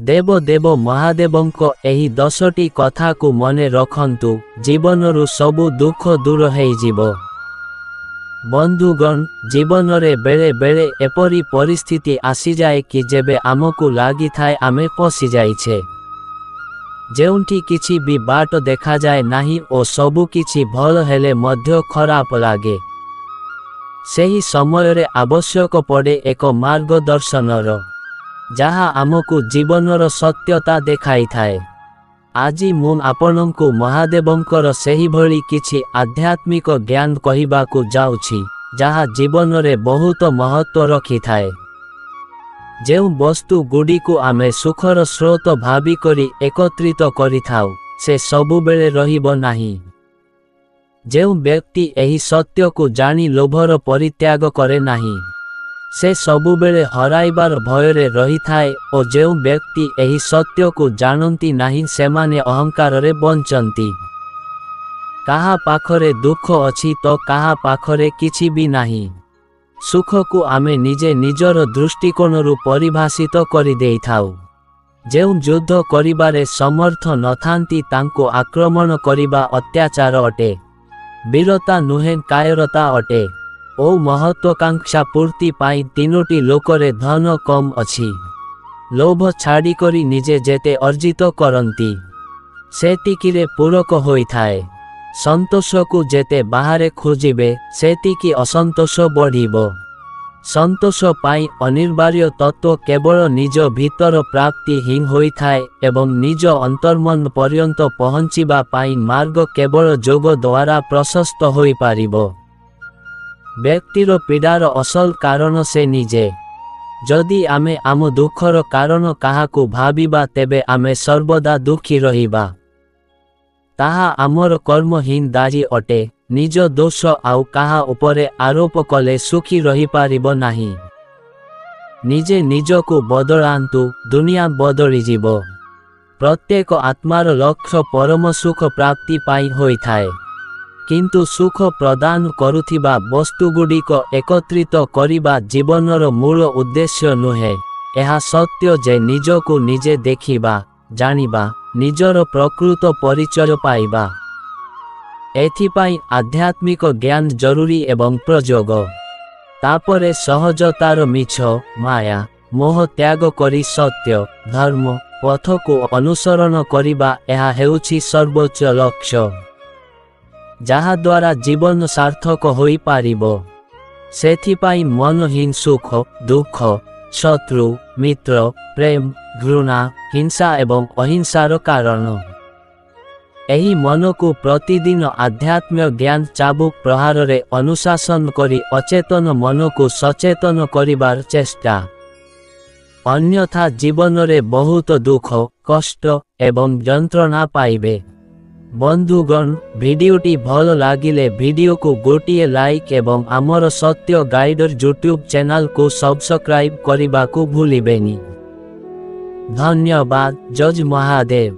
देव देव महादेवଙ୍କ ଏହି 10ଟି କଥାକୁ ମନେ ରଖନ୍ତୁ ଜୀବନରୁ ସବୁ ଦୁଃଖ ଦୂର ହୋଇଯିବ। ବନ୍ଧୁଗଣ, ଜୀବନରେ ବେଳେ ବେଳେ ଏପରି ପରିସ୍ଥିତି ଆସିଯାଏ କି ଯେବେ ଆମକୁ ଲାଗିଥାଏ ଆମେ ଫସିଯାଇଛେ, ଯେଉଁଠି କିଛି ବି ବାଟ ଦେଖାଯାଏ ନାହିଁ ଓ ସବୁ କିଛି ଭଲ ହେଲେ ମଧ୍ୟ ଖରାପ ଲାଗେ। ସେହି ସମୟରେ ଆବଶ୍ୟକ ପଡ଼େ ଏକ ମାର୍ଗଦର୍ଶନର, ଯାହା ଆମକୁ ଜୀବନର ସତ୍ୟତା ଦେଖାଇଥାଏ। ଆଜି ମୁଁ ଆପଣଙ୍କୁ ମହାଦେବଙ୍କର ସେହିଭଳି କିଛି ଆଧ୍ୟାତ୍ମିକ ଜ୍ଞାନ କହିବାକୁ ଯାଉଛି, ଯାହା ଜୀବନରେ ବହୁତ ମହତ୍ତ୍ୱ ରଖିଥାଏ। ଯେଉଁ ବସ୍ତୁଗୁଡ଼ିକୁ ଆମେ ସୁଖର ସ୍ରୋତ ଭାବିକରି ଏକତ୍ରିତ କରିଥାଉ, ସେ ସବୁବେଳେ ରହିବ ନାହିଁ। ଯେଉଁ ବ୍ୟକ୍ତି ଏହି ସତ୍ୟକୁ ଜାଣି ଲୋଭର ପରିତ୍ୟାଗ କରେ ନାହିଁ, ସେ ସବୁବେଳେ ହରାଇବାର ଭୟରେ ରହିଥାଏ ଓ ଯେଉଁ ବ୍ୟକ୍ତି ଏହି ସତ୍ୟକୁ ଜାଣନ୍ତି ନାହିଁ ସେମାନେ ଅହଙ୍କାରରେ ବଞ୍ଚନ୍ତି। କାହା ପାଖରେ ଦୁଃଖ ଅଛି ତ କାହା ପାଖରେ କିଛି ବି ନାହିଁ। ସୁଖକୁ ଆମେ ନିଜେ ନିଜର ଦୃଷ୍ଟିକୋଣରୁ ପରିଭାଷିତ କରିଦେଇଥାଉ। ଯେଉଁ ଯୁଦ୍ଧ କରିବାରେ ସମର୍ଥ ନଥାନ୍ତି ତାଙ୍କୁ ଆକ୍ରମଣ କରିବା ଅତ୍ୟାଚାର ଅଟେ। ବୀରତା ନୁହେଁ କାୟରତା ଅଟେ। ଓ ମହତ୍ୱାକାଂକ୍ଷା ପୂର୍ତ୍ତି ପାଇଁ 3ଟି ଲୋକରେ ଧନ କମ୍ ଅଛି। ଲୋଭ ଛାଡ଼ିକରି ନିଜେ ଯେତେ ଅର୍ଜିତ କରନ୍ତି, ସେତିକିରେ ପୂରକ ହୋଇଥାଏ। ସନ୍ତୋଷକୁ ଯେତେ ବାହାରେ ଖୋଜିବେ, ସେତିକି ଅସନ୍ତୋଷ ବଢ଼ିବ। ସନ୍ତୋଷ ପାଇଁ ଅନିବାର୍ଯ୍ୟ ତତ୍ତ୍ୱ କେବଳ ନିଜ ଭିତର ପ୍ରାପ୍ତି ହିଁ ହୋଇଥାଏ ଏବଂ ନିଜ ଅନ୍ତର୍ମନ ପର୍ଯ୍ୟନ୍ତ ପହଞ୍ଚିବା ପାଇଁ ମାର୍ଗ କେବଳ ଯୋଗ ଦ୍ୱାରା ପ୍ରଶସ୍ତ ହୋଇପାରିବ। ବ୍ୟକ୍ତିର ପୀଡ଼ାର ଅସଲ କାରଣ ସେ ନିଜେ। ଯଦି ଆମେ ଆମ ଦୁଃଖର କାରଣ କାହାକୁ ଭାବିବା ତେବେ ଆମେ ସର୍ବଦା ଦୁଃଖୀ ରହିବା। ତାହା ଆମର କର୍ମ ହିଁ ଦାୟୀ ଅଟେ। ନିଜ ଦୋଷ ଆଉ କାହା ଉପରେ ଆରୋପ କଲେ ସୁଖୀ ରହିପାରିବ ନାହିଁ। ନିଜେ ନିଜକୁ ବଦଳାନ୍ତୁ, ଦୁନିଆ ବଦଳିଯିବ। ପ୍ରତ୍ୟେକ ଆତ୍ମାର ଲକ୍ଷ୍ୟ ପରମ ସୁଖ ପ୍ରାପ୍ତି ପାଇଁ ହୋଇଥାଏ। କିନ୍ତୁ ସୁଖ ପ୍ରଦାନ କରୁଥିବା ବସ୍ତୁଗୁଡ଼ିକ ଏକତ୍ରିତ କରିବା ଜୀବନର ମୂଳ ଉଦ୍ଦେଶ୍ୟ ନୁହେଁ। ଏହା ସତ୍ୟ ଯେ ନିଜକୁ ନିଜେ ଦେଖିବା, ଜାଣିବା, ନିଜର ପ୍ରକୃତ ପରିଚୟ ପାଇବା। ଏଥିପାଇଁ ଆଧ୍ୟାତ୍ମିକ ଜ୍ଞାନ ଜରୁରୀ ଏବଂ ପ୍ରଯୋଗ। ତାପରେ ସହଜତାର ମିଛ, ମାୟା, ମୋହ ତ୍ୟାଗ କରି ସତ୍ୟ, ଧର୍ମ ପଥକୁ ଅନୁସରଣ କରିବା, ଏହା ହେଉଛି ସର୍ବୋଚ୍ଚ ଲକ୍ଷ୍ୟ, ଯାହାଦ୍ୱାରା ଜୀବନ ସାର୍ଥକ ହୋଇପାରିବ। ସେଥିପାଇଁ ମନ ହିଁ ସୁଖ, ଦୁଃଖ, ଶତ୍ରୁ, ମିତ୍ର, ପ୍ରେମ, ଘୃଣା, ହିଂସା ଏବଂ ଅହିଂସାର କାରଣ। ଏହି ମନକୁ ପ୍ରତିଦିନ ଆଧ୍ୟାତ୍ମିକ ଜ୍ଞାନ ଚାବୁକ ପ୍ରହାରରେ ଅନୁଶାସନ କରି ଅଚେତନ ମନକୁ ସଚେତନ କରିବାର ଚେଷ୍ଟା। ଅନ୍ୟଥା ଜୀବନରେ ବହୁତ ଦୁଃଖ, କଷ୍ଟ ଏବଂ ଯନ୍ତ୍ରଣା ପାଇବେ। ବନ୍ଧୁଗଣ, ଭିଡ଼ିଓଟି ଭଲ ଲାଗିଲେ ଭିଡ଼ିଓକୁ ଗୋଟିଏ ଲାଇକ୍ ଏବଂ ଆମର ସତ୍ୟ ଗାଇଡର ୟୁଟ୍ୟୁବ୍ ଚ୍ୟାନେଲକୁ ସବସ୍କ୍ରାଇବ୍ କରିବାକୁ ଭୁଲିବେନି। ଧନ୍ୟବାଦ। ଜୟ ମହାଦେବ।